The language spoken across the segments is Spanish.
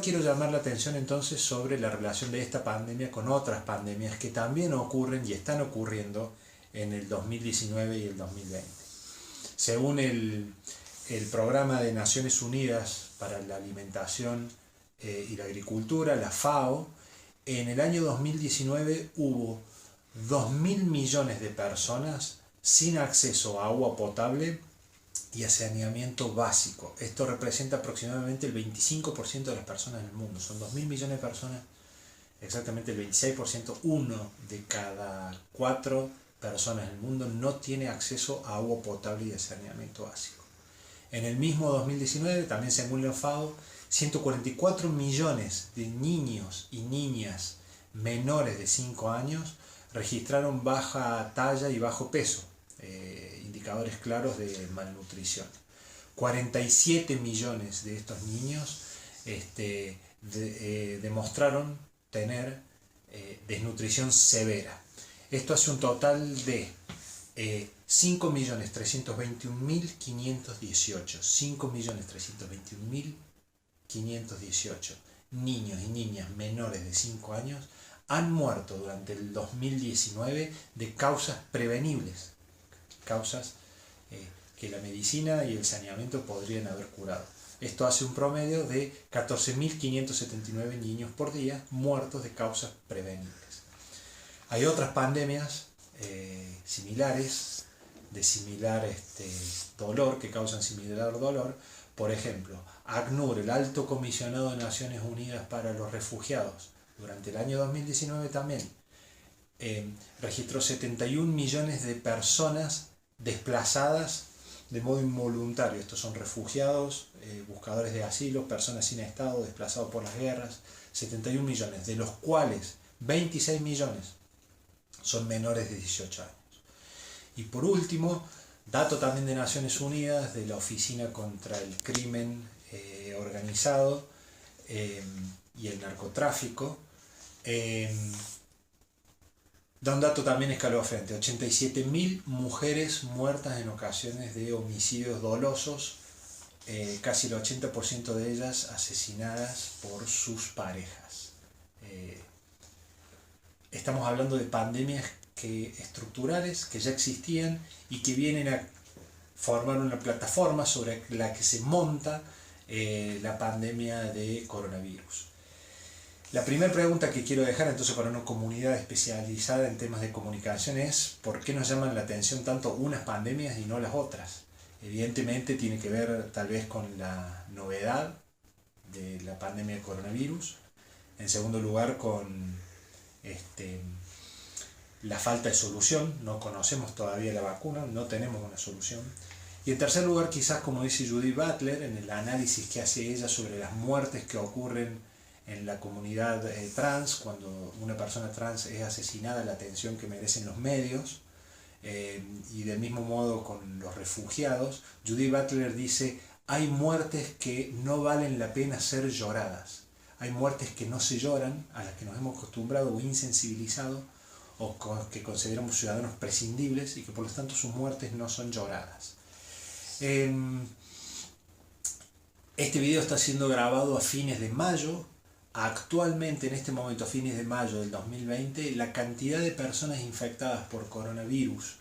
quiero llamar la atención entonces sobre la relación de esta pandemia con otras pandemias que también ocurren y están ocurriendo en el 2019 y el 2020. Según el Programa de Naciones Unidas para la Alimentación y la Agricultura, la FAO, en el año 2019 hubo 2.000 millones de personas sin acceso a agua potable y a saneamiento básico. Esto representa aproximadamente el 25% de las personas en el mundo. Son 2.000 millones de personas, exactamente el 26%, uno de cada 4 personas en el mundo no tiene acceso a agua potable y a saneamiento básico. En el mismo 2019, también según la FAO, 144 millones de niños y niñas menores de 5 años registraron baja talla y bajo peso, indicadores claros de malnutrición. 47 millones de estos niños demostraron tener desnutrición severa. Esto hace un total de 5.321.518. 5.321.518 niños y niñas menores de 5 años han muerto durante el 2019 de causas prevenibles, causas que la medicina y el saneamiento podrían haber curado. Esto hace un promedio de 14.579 niños por día muertos de causas prevenibles. Hay otras pandemias similares, de similar dolor, que causan similar dolor. Por ejemplo, ACNUR, el Alto Comisionado de Naciones Unidas para los Refugiados, durante el año 2019 también registró 71 millones de personas desplazadas de modo involuntario. Estos son refugiados, buscadores de asilo, personas sin estado, desplazados por las guerras. 71 millones, de los cuales 26 millones son menores de 18 años. Y por último, dato también de Naciones Unidas, de la Oficina contra el Crimen Organizado y el Narcotráfico, da un dato también escalofriante: 87.000 mujeres muertas en ocasiones de homicidios dolosos, casi el 80% de ellas asesinadas por sus parejas. Estamos hablando de pandemias estructurales que ya existían y que vienen a formar una plataforma sobre la que se monta la pandemia de coronavirus. La primera pregunta que quiero dejar entonces para una comunidad especializada en temas de comunicación es: ¿por qué nos llaman la atención tanto unas pandemias y no las otras? Evidentemente tiene que ver tal vez con la novedad de la pandemia de coronavirus. En segundo lugar, con la falta de solución. No conocemos todavía la vacuna, no tenemos una solución. Y en tercer lugar, quizás, como dice Judith Butler en el análisis que hace ella sobre las muertes que ocurren en la comunidad trans, cuando una persona trans es asesinada, la atención que merecen los medios, y del mismo modo con los refugiados. Judith Butler dice: hay muertes que no valen la pena ser lloradas. Hay muertes que no se lloran, a las que nos hemos acostumbrado o insensibilizado, o que consideramos ciudadanos prescindibles, y que por lo tanto sus muertes no son lloradas. Este video está siendo grabado a fines de mayo. Actualmente, en este momento, a fines de mayo del 2020, la cantidad de personas infectadas por coronavirus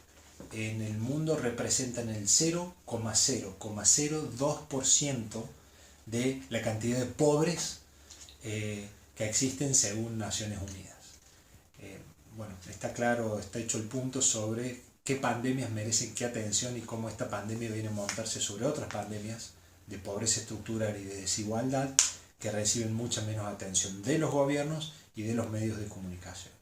en el mundo representan el 0,002% de la cantidad de pobres que existen según Naciones Unidas. Bueno, está claro, está hecho el punto sobre qué pandemias merecen qué atención y cómo esta pandemia viene a montarse sobre otras pandemias de pobreza estructural y de desigualdad que reciben mucha menos atención de los gobiernos y de los medios de comunicación.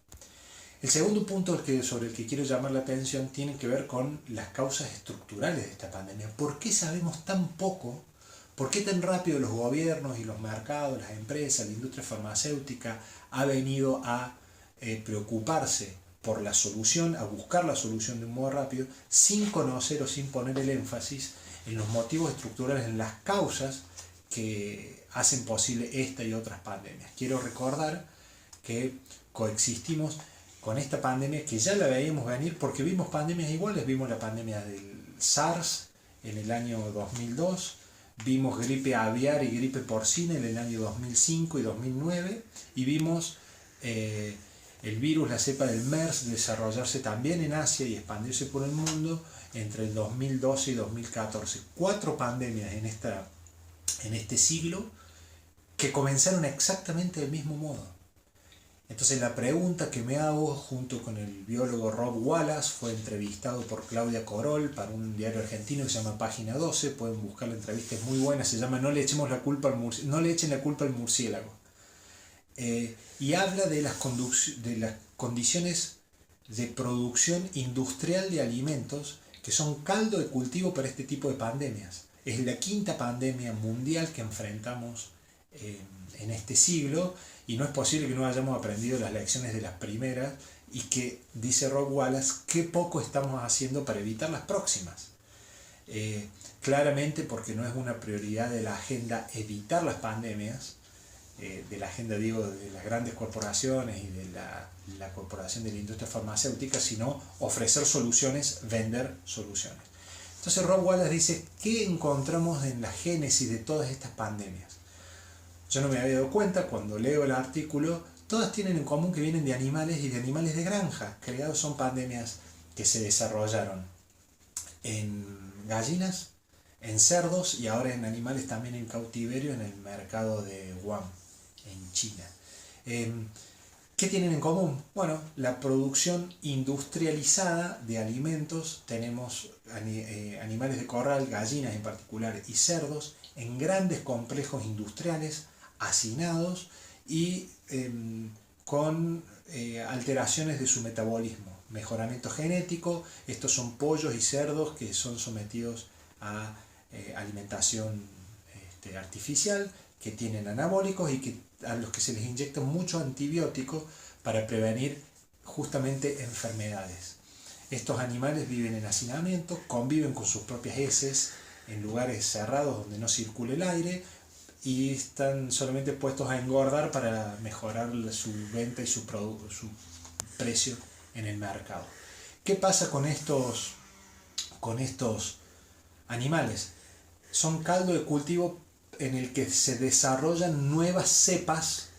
El segundo punto sobre el que quiero llamar la atención tiene que ver con las causas estructurales de esta pandemia. ¿Por qué sabemos tan poco? ¿Por qué tan rápido los gobiernos y los mercados, las empresas, la industria farmacéutica ha venido a preocuparse por la solución, a buscar la solución de un modo rápido, sin conocer o sin poner el énfasis en los motivos estructurales, en las causas que hacen posible esta y otras pandemias? Quiero recordar que coexistimos con esta pandemia, que ya la veíamos venir porque vimos pandemias iguales. Vimos la pandemia del SARS en el año 2002, vimos gripe aviar y gripe porcina en el año 2005 y 2009, y vimos el virus, la cepa del MERS, desarrollarse también en Asia y expandirse por el mundo entre el 2012 y 2014. 4 pandemias en este siglo que comenzaron exactamente del mismo modo. Entonces la pregunta que me hago junto con el biólogo Rob Wallace, fue entrevistado por Claudia Corol para un diario argentino que se llama Página 12, pueden buscar la entrevista, es muy buena, se llama No le echen la culpa al murciélago. Y habla de las condiciones de producción industrial de alimentos que son caldo de cultivo para este tipo de pandemias. Es la 5ª pandemia mundial que enfrentamos en este siglo, y no es posible que no hayamos aprendido las lecciones de las primeras, y que, dice Rob Wallace, qué poco estamos haciendo para evitar las próximas. Claramente porque no es una prioridad de la agenda evitar las pandemias, de la agenda, digo, de las grandes corporaciones y de la corporación de la industria farmacéutica, sino ofrecer soluciones, vender soluciones. Entonces Rob Wallace dice, ¿qué encontramos en la génesis de todas estas pandemias? Yo no me había dado cuenta, cuando leo el artículo, todas tienen en común que vienen de animales y de animales de granja. Creados, son pandemias que se desarrollaron en gallinas, en cerdos y ahora en animales también en cautiverio en el mercado de Wuhan, en China. ¿Qué tienen en común? Bueno, la producción industrializada de alimentos. Tenemos animales de corral, gallinas en particular, y cerdos en grandes complejos industriales, hacinados y con alteraciones de su metabolismo, mejoramiento genético. Estos son pollos y cerdos que son sometidos a alimentación artificial, que tienen anabólicos y a los que se les inyecta mucho antibiótico para prevenir justamente enfermedades. Estos animales viven en hacinamiento, conviven con sus propias heces en lugares cerrados donde no circule el aire, y están solamente puestos a engordar para mejorar su venta y su precio en el mercado. ¿Qué pasa con estos animales? Son caldo de cultivo en el que se desarrollan nuevas cepas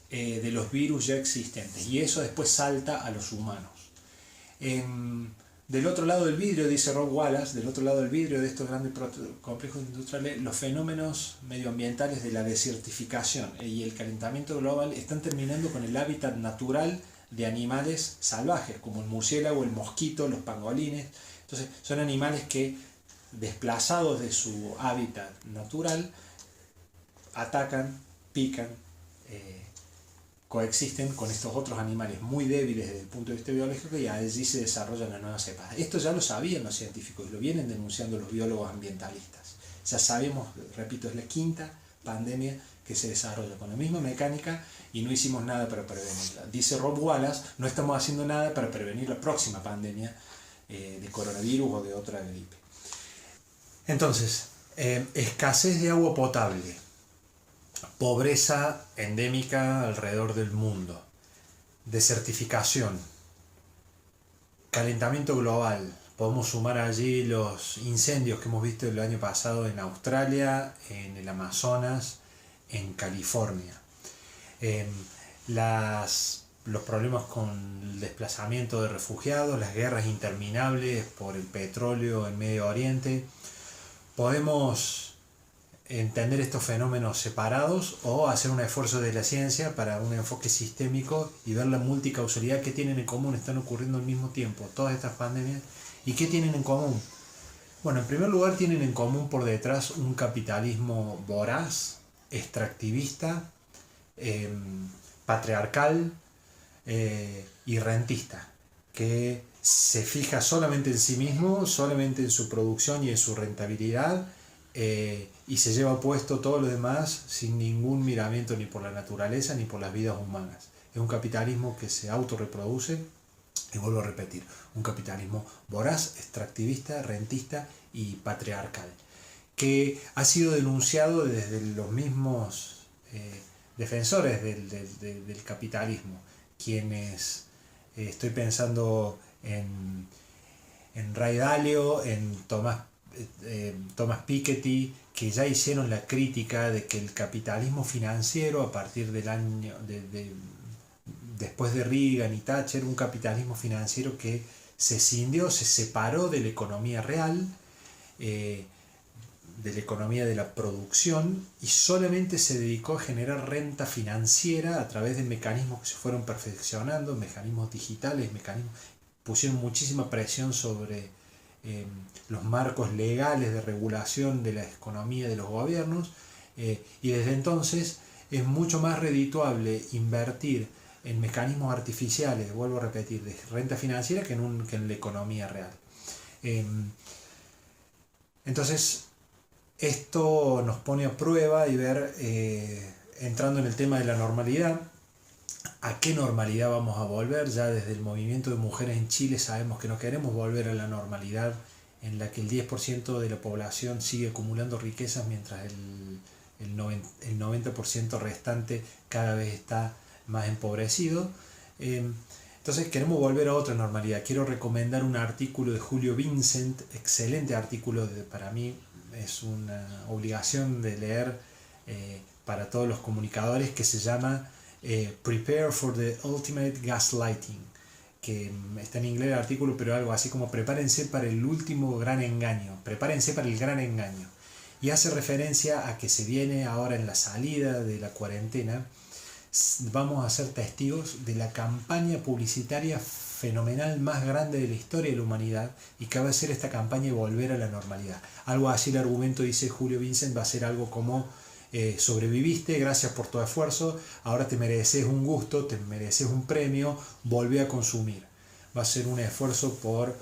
de los virus ya existentes, y eso después salta a los humanos. Del otro lado del vidrio, dice Rob Wallace, del otro lado del vidrio de estos grandes complejos industriales, los fenómenos medioambientales de la desertificación y el calentamiento global están terminando con el hábitat natural de animales salvajes, como el murciélago, el mosquito, los pangolines. Entonces, son animales que, desplazados de su hábitat natural, atacan, pican, coexisten con estos otros animales muy débiles desde el punto de vista biológico, y allí se desarrollan las nuevas cepas. Esto ya lo sabían los científicos, lo vienen denunciando los biólogos ambientalistas. Ya sabemos, repito, es la 5ª pandemia que se desarrolla con la misma mecánica y no hicimos nada para prevenirla. Dice Rob Wallace, no estamos haciendo nada para prevenir la próxima pandemia de coronavirus o de otra gripe. Entonces, escasez de agua potable, pobreza endémica alrededor del mundo, desertificación, calentamiento global. Podemos sumar allí los incendios que hemos visto el año pasado en Australia, en el Amazonas, en California. Los problemas con el desplazamiento de refugiados, las guerras interminables por el petróleo en Medio Oriente. Podemos entender estos fenómenos separados o hacer un esfuerzo de la ciencia para un enfoque sistémico y ver la multicausalidad que tienen en común, están ocurriendo al mismo tiempo todas estas pandemias. ¿Y qué tienen en común? Bueno, en primer lugar tienen en común por detrás un capitalismo voraz, extractivista, patriarcal y rentista, que se fija solamente en sí mismo, solamente en su producción y en su rentabilidad, y se lleva puesto todo lo demás sin ningún miramiento ni por la naturaleza ni por las vidas humanas. Es un capitalismo que se autorreproduce, y vuelvo a repetir, un capitalismo voraz, extractivista, rentista y patriarcal, que ha sido denunciado desde los mismos defensores del capitalismo, quienes, estoy pensando en Ray Dalio, en Tomás Thomas Piketty, que ya hicieron la crítica de que el capitalismo financiero a partir del año después de Reagan y Thatcher, un capitalismo financiero que se escindió, se separó de la economía real, de la economía de la producción, y solamente se dedicó a generar renta financiera a través de mecanismos que se fueron perfeccionando, mecanismos digitales, pusieron muchísima presión sobre los marcos legales de regulación de la economía de los gobiernos, y desde entonces es mucho más redituable invertir en mecanismos artificiales, vuelvo a repetir, de renta financiera que en la economía real. Entonces, esto nos pone a prueba y ver, entrando en el tema de la normalidad, ¿a qué normalidad vamos a volver? Ya desde el movimiento de mujeres en Chile sabemos que no queremos volver a la normalidad en la que el 10% de la población sigue acumulando riquezas mientras el 90% restante cada vez está más empobrecido. Entonces queremos volver a otra normalidad. Quiero recomendar un artículo de Julio Vincent, excelente artículo, para mí es una obligación de leer para todos los comunicadores, que se llama Prepare for the Ultimate Gaslighting, que está en inglés el artículo, pero algo así como prepárense para el último gran engaño, prepárense para el gran engaño, y hace referencia a que se viene ahora en la salida de la cuarentena. Vamos a ser testigos de la campaña publicitaria fenomenal más grande de la historia de la humanidad, y que va a ser esta campaña de volver a la normalidad. Algo así, el argumento, dice Julio Vincent, va a ser algo como sobreviviste, gracias por tu esfuerzo, ahora te mereces un gusto, te mereces un premio, volvé a consumir. Va a ser un esfuerzo por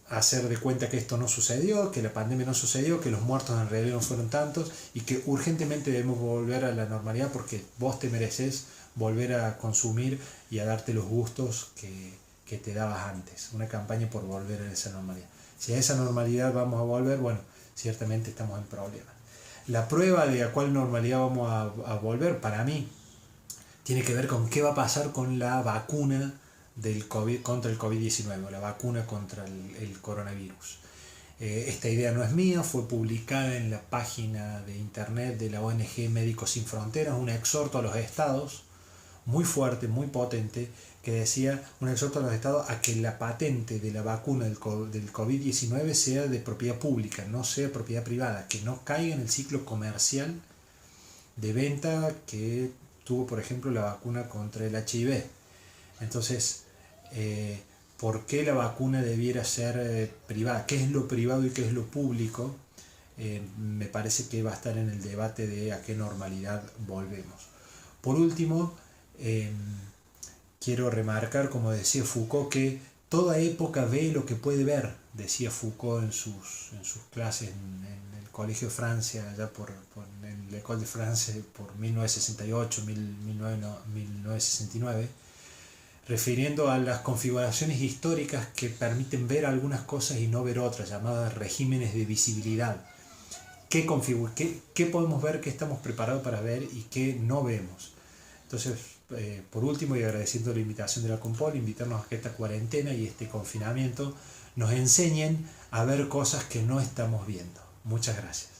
hacer de cuenta que esto no sucedió, que la pandemia no sucedió, que los muertos en realidad no fueron tantos, y que urgentemente debemos volver a la normalidad porque vos te mereces volver a consumir y a darte los gustos que te dabas antes. Una campaña por volver a esa normalidad. Si a esa normalidad vamos a volver, bueno, ciertamente estamos en problemas. La prueba de a cuál normalidad vamos a volver, para mí, tiene que ver con qué va a pasar con la vacuna del COVID, contra el COVID-19, la vacuna contra el coronavirus. Esta idea no es mía, fue publicada en la página de internet de la ONG Médicos Sin Fronteras, un exhorto a los estados, muy fuerte, muy potente, que decía, un exhorto a los estados a que la patente de la vacuna del COVID-19 sea de propiedad pública, no sea propiedad privada, que no caiga en el ciclo comercial de venta que tuvo, por ejemplo, la vacuna contra el HIV. Entonces, ¿por qué la vacuna debiera ser privada? ¿Qué es lo privado y qué es lo público? Me parece que va a estar en el debate de a qué normalidad volvemos. Por último, quiero remarcar, como decía Foucault, que toda época ve lo que puede ver, decía Foucault en sus clases en el Colegio de Francia, allá en la École de France, por 1968, 1969, refiriendo a las configuraciones históricas que permiten ver algunas cosas y no ver otras, llamadas regímenes de visibilidad. ¿Qué podemos ver, qué estamos preparados para ver y qué no vemos? Entonces, por último, y agradeciendo la invitación de la Compol, invitarnos a que esta cuarentena y este confinamiento nos enseñen a ver cosas que no estamos viendo. Muchas gracias.